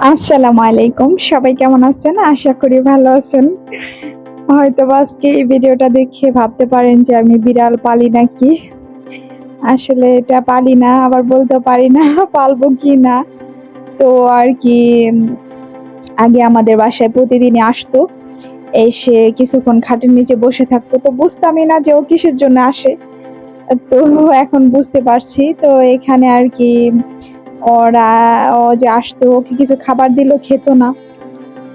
আসসালামু আলাইকুম। সবাই কেমন আছেন? আশা করি ভালো আছেন। হয়তোবা আজকে এই ভিডিওটা দেখে ভাবতে পারেন যে আমি বিড়াল পালি নাকি? আসলে এটা পালি না, আবার বলতেও পারি না পালবো কিনা। তো আর কি উম আগে আমাদের বাসায় প্রতিদিনই আসতো। এসে কিছুক্ষণ খাটের নিচে বসে থাকতো। তো বুঝতামই না যে ও কিসের জন্য আসে। তো এখন বুঝতে পারছি। তো এখানে আর কি ওরা ও যে আসতো ওকে কিছু খাবার দিলেও খেত না।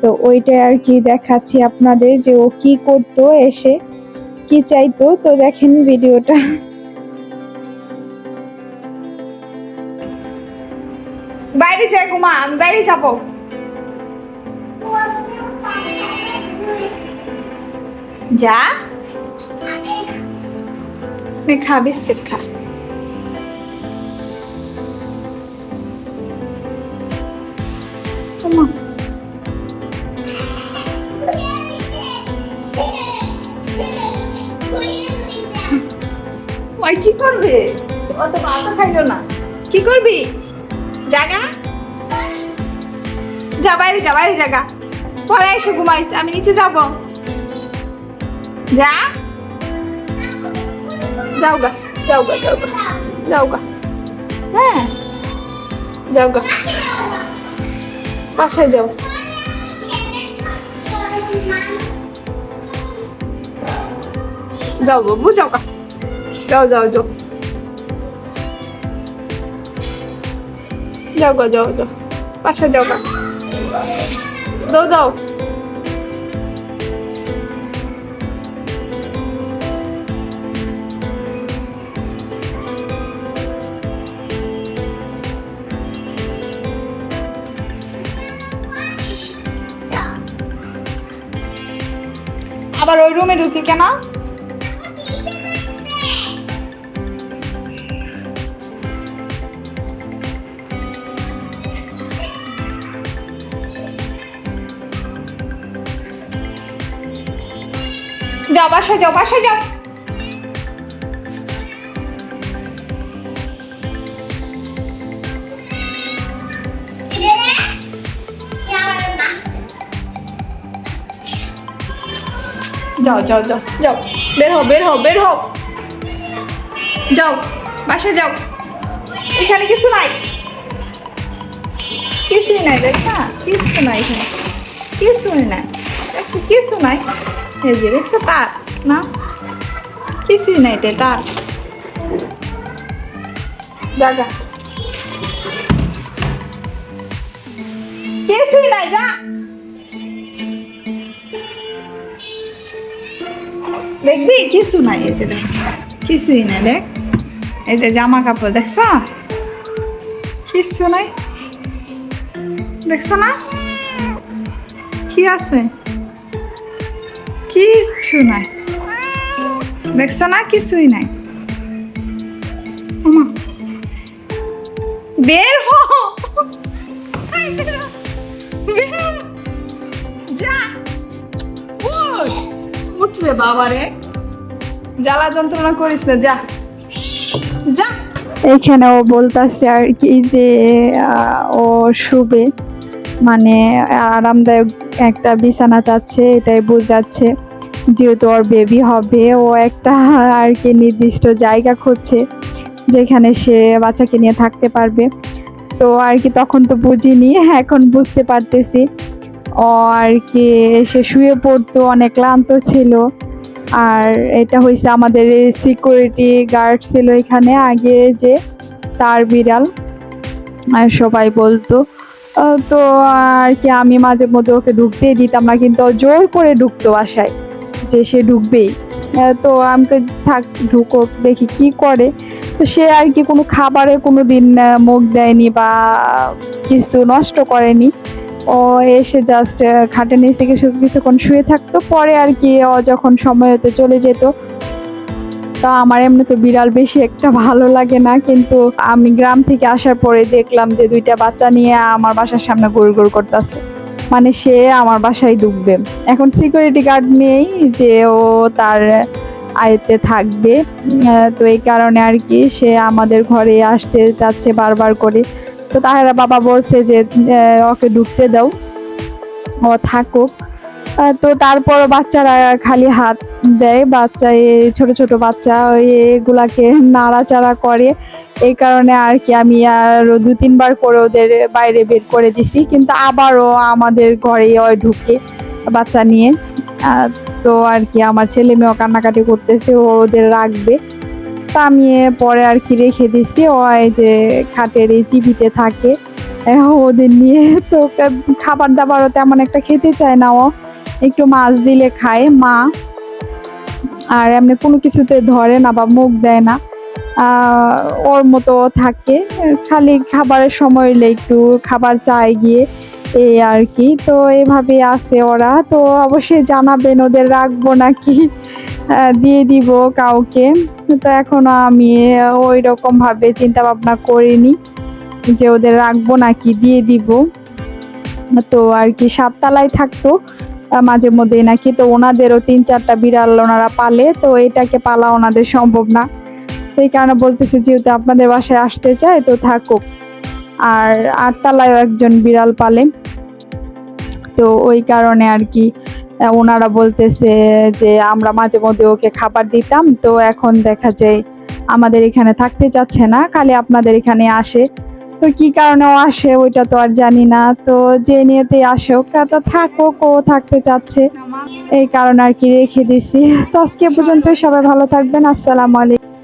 তো ওইটাই আর কি দেখাচ্ছি আপনাদের যে ও কি করতো এসে, কি চাইতো। তো দেখেন ভিডিওটা। বাইরে যাই ঘুমা, আমি বাইরে যাবো। যা, নে খা বিস্কিট খা। ওমা, ওই কি করবে? ও তো ভাতও খাইলো না। কি করবি? জাগা, যা বাইরে যা, বাইরে জাগা। পরে এসে ঘুমাইস, আমি নিচে যাব। যা, যাও গা, যাও গা, যাও গা, যাও গা। হ্যাঁ, যাও গা, বাসায় যাও। যাও বাবু, যাও গা, যাও যাও যাও, যাও গা, যাও যাও, বাসায় যাও গা, দাও দাও। আবার ওই রুমে ঢুকি কেন? যাও বাসায় যাও, বাসায় যাও। যাও যাও যাও যাও, বের হও বের হও বের হও, যাও বাসায় যাও। এখানে কিছু নাই, কিছুই নাই, দেখ না কিচ্ছু নাই এখানে, কিছুই নাই, দেখছো কিছু নাই। এই যে দেখছো তার না, কিছুই নাই, এটা তার জায়গা, কিছুই নাই, যা। দেখবি কিছু নাই, এই যে দেখ কিছুই নাই, দেখ এই যে জামা কাপড় দেখছ, কিছু নাই, দেখছ না কি আছে, কিচ্ছু নাই, দেখছ না কিছুই নাই। ওমা, বের হ, এই বের হ, বের হ, যা, উঠ, উঠ রে বাবা রে, জ্বালা যন্ত্রণা করিস না, যা যা। এখানে ও বলতাছে আর কি যে ও শুবে, মানে আরামদায়ক একটা বিছানা চাচ্ছে, এটাই বোঝাচ্ছে। যেহেতু ওর বেবি হবে, ও একটা আর কি নির্দিষ্ট জায়গা খুঁজছে যেখানে সে বাচ্চাকে নিয়ে থাকতে পারবে। তো আর কি তখন তো বুঝিনি, এখন বুঝতে পারতেছি। ও আর কি সে শুয়ে পড়তো, অনেক ক্লান্ত ছিল। আর এটা হয়েছে আমাদের সিকিউরিটি গার্ড ছিল এখানে আগে, যে তার বিড়াল, আর সবাই বলতো। তো আর কি আমি মাঝে মধ্যে ওকে ঢুকতেই দিতাম না, কিন্তু ও জোর করে ঢুকতো বাসায়, যে সে ঢুকবেই। তো আমাকে থাক, ঢুকো দেখি কি করে। তো সে আর কি কোনো খাবারে কোনো দিন মুখ দেয়নি বা কিছু নষ্ট করেনি। ও এসে জাস্ট খাটের নিচ থেকে কিছুক্ষণ শুয়ে থাকতো, পরে আর কি ও যখন সময় হতে চলে যেত। তা আমার এমনিতে বিড়াল বেশি একটা ভালো লাগে না, কিন্তু আমি গ্রাম থেকে আসার পরে দেখলাম যে দুইটা বাচ্চা নিয়ে আমার বাসার সামনে ঘুরঘুর করতেছে, মানে সে আমার বাসায় ঢুকবে। এখন সিকিউরিটি গার্ড নেই যে ও তার আয়ত্তে থাকবে, তো এই কারণে আর কি সে আমাদের ঘরে আসতে চাচ্ছে বারবার করে। তো তাহেরা বাবা বলছে যে ওকে ঢুকতে দাও, ও থাকুক। তো তারপরও বাচ্চারা খালি হাত দেয়, বাচ্চা এই ছোট ছোট বাচ্চা ওই এগুলাকে নাড়াচাড়া করে। এই কারণে আর কি আমি আর 2-3 বার করে ওদের বাইরে বের করে দিছি, কিন্তু আবারও আমাদের ঘরে ওই ঢুকে বাচ্চা নিয়ে। তো আর কি আমার ছেলে মেয়েও কান্নাকাটি করতেছে, ও ওদের রাখবে। তো আমি পরে আর কি রেখে দিছি, ও এই যে খাটের এই চিবিতে থাকে ওদের নিয়ে। তো খাবার দাবারও তেমন একটা খেতে চায় না, ও একটু মাছ দিলে খায় মা, আর এমনি কোনো কিছুতে ধরে না বা মুখ দেয় না। ওর মতো থাকে, খালি খাবারের সময় হলে একটু খাবার চায় গিয়ে, এই আর কি। তো এভাবে আছে ওরা। তো অবশ্যই জানাবেন ওদের রাখবো নাকি দিয়ে দিব কাউকে। তো এখনো আমি ওই রকম ভাবে চিন্তা ভাবনা করিনি যে ওদের রাখবো নাকি দিয়ে দিব। তো আর কি 7 তলায় থাকতো মাঝে মধ্যেই নাকি, তো ওনাদেরও 3-4টা বিড়াল ওনারা পালে, তো এটাকে পালা ওনাদের সম্ভব না। সেই কারণে বলতেছে যেহেতু আপনাদের বাসায় আসতে চায় তো থাকুক। আর 8 তলায়ও একজন বিড়াল পালে, তো ওই কারণে আর কি ওনারা বলতেছে যে আমরা মাঝে মধ্যে ওকে খাবার দিতাম, তো এখন দেখা যায় আমাদের এখানে থাকতে চাচ্ছে না, খালি আপনাদের এখানে আসে। তো কি কারণে ও আসে ওইটা তো আর জানি না, তো যে নিয়েতেই আসে ওকে তো থাকুক, ও থাকতে চাচ্ছে এই কারণে আর কি রেখে দিছি। তো আজকে পর্যন্ত সবাই ভালো থাকবেন, আসসালামু আলাইকুম।